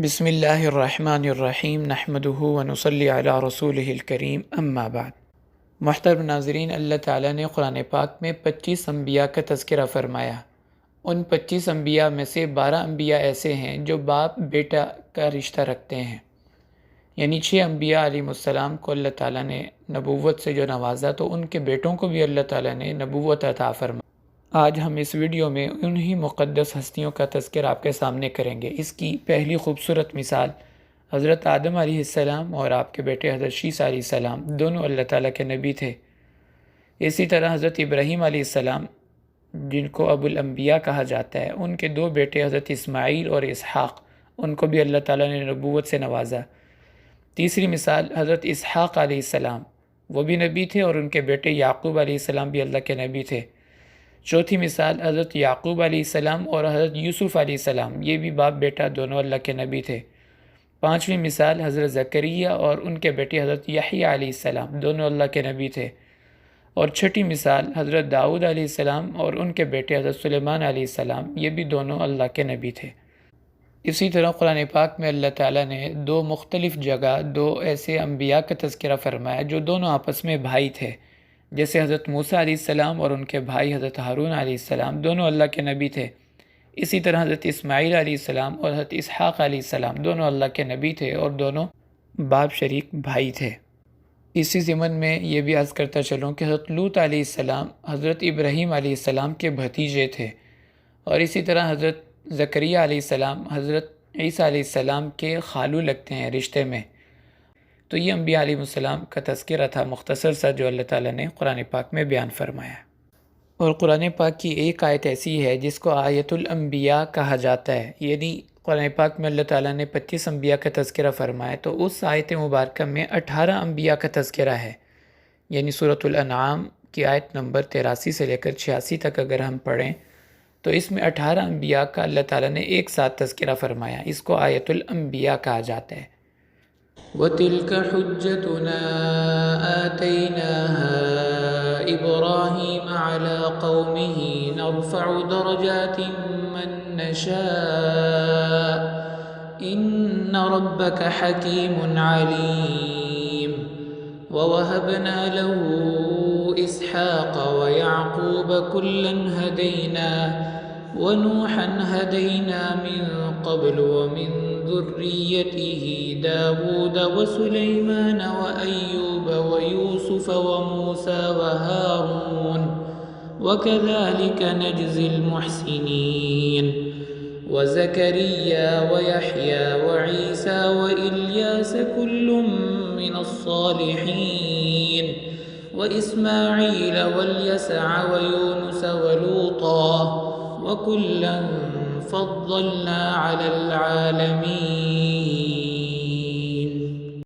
بسم اللہ الرحمن الرحیم نحمدہ ونصلی علی رسولہ الکریم اما بعد۔ محترم ناظرین، اللہ تعالیٰ نے قرآن پاک میں 25 انبیاء کا تذکرہ فرمایا۔ ان 25 انبیاء میں سے 12 انبیاء ایسے ہیں جو باپ بیٹا کا رشتہ رکھتے ہیں، یعنی 6 انبیاء علیہ السلام کو اللہ تعالیٰ نے نبوت سے جو نوازا تو ان کے بیٹوں کو بھی اللہ تعالیٰ نے نبوت عطا فرمایا۔ آج ہم اس ویڈیو میں انہی مقدس ہستیوں کا تذکرہ آپ کے سامنے کریں گے۔ اس کی پہلی خوبصورت مثال حضرت آدم علیہ السلام اور آپ کے بیٹے حضرت شیس علیہ السلام، دونوں اللہ تعالیٰ کے نبی تھے۔ اسی طرح حضرت ابراہیم علیہ السلام، جن کو ابو الانبیاء کہا جاتا ہے، ان کے 2 بیٹے حضرت اسماعیل اور اسحاق، ان کو بھی اللہ تعالیٰ نے نبوت سے نوازا۔ تیسری مثال حضرت اسحاق علیہ السلام، وہ بھی نبی تھے اور ان کے بیٹے یعقوب علیہ السلام بھی اللہ کے نبی تھے۔ چوتھی مثال حضرت یعقوب علیہ السلام اور حضرت یوسف علیہ السلام، یہ بھی باپ بیٹا دونوں اللہ کے نبی تھے۔ پانچویں مثال حضرت زکریا اور ان کے بیٹے حضرت یحییٰ علیہ السلام، دونوں اللہ کے نبی تھے۔ اور چھٹی مثال حضرت داؤد علیہ السلام اور ان کے بیٹے حضرت سلیمان علیہ السلام، یہ بھی دونوں اللہ کے نبی تھے۔ اسی طرح قرآن پاک میں اللہ تعالیٰ نے 2 مختلف جگہ 2 ایسے انبیاء کا تذکرہ فرمایا جو دونوں آپس میں بھائی تھے، جیسے حضرت موسیٰ علیہ السلام اور ان کے بھائی حضرت ہارون علیہ السلام، دونوں اللہ کے نبی تھے۔ اسی طرح حضرت اسماعیل علیہ السلام اور حضرت اسحاق علیہ السلام، دونوں اللہ کے نبی تھے اور دونوں باپ شریک بھائی تھے۔ اسی ضمن میں یہ بھی عرض کرتا چلوں کہ حضرت لوط علیہ السلام حضرت ابراہیم علیہ السلام کے بھتیجے تھے، اور اسی طرح حضرت زکریا علیہ السلام حضرت عیسیٰ علیہ السلام کے خالو لگتے ہیں رشتے میں۔ تو یہ انبیاء علیہ السلام کا تذکرہ تھا مختصر سا، جو اللہ تعالیٰ نے قرآن پاک میں بیان فرمایا۔ اور قرآن پاک کی ایک آیت ایسی ہے جس کو آیت الانبیاء کہا جاتا ہے، یعنی قرآن پاک میں اللہ تعالیٰ نے 25 انبیاء کا تذکرہ فرمایا تو اس آیت مبارکہ میں 18 انبیاء کا تذکرہ ہے، یعنی سورۃ الانعام کی آیت نمبر 83 سے لے کر 86 تک اگر ہم پڑھیں تو اس میں 18 انبیاء کا اللہ تعالیٰ نے ایک ساتھ تذکرہ فرمایا، اس کو آیت الانبیاء کہا جاتا ہے۔ وَتِلْكَ حُجَّتُنَا آتَيْنَاهَا إِبْرَاهِيمَ عَلَى قَوْمِهِ نَرْفَعُ دَرَجَاتٍ مَّن نَّشَاءُ إِنَّ رَبَّكَ حَكِيمٌ عَلِيمٌ وَوَهَبْنَا لَهُ إِسْحَاقَ وَيَعْقُوبَ كُلًّا هَدَيْنَا وَنُوحًا هَدَيْنَا مِن قَبْلُ وَمِن ذُرِّيَّتِهِ دَاوُودَ وَسُلَيْمَانَ وَأَيُّوبَ وَيُوسُفَ وَمُوسَى وَهَارُونَ وَكَذَلِكَ نَجْزِي الْمُحْسِنِينَ وَزَكَرِيَّا وَيَحْيَىٰ وَعِيسَىٰ وَإِلْيَاسَ كُلٌّ مِّنَ الصَّالِحِينَ وَإِسْمَاعِيلَ وَالْيَسَعَ وَيُونُسَ وَلُوطًا وَكُلًّا فَضَّلْنَا عَلَى الْعَالَمِينَ۔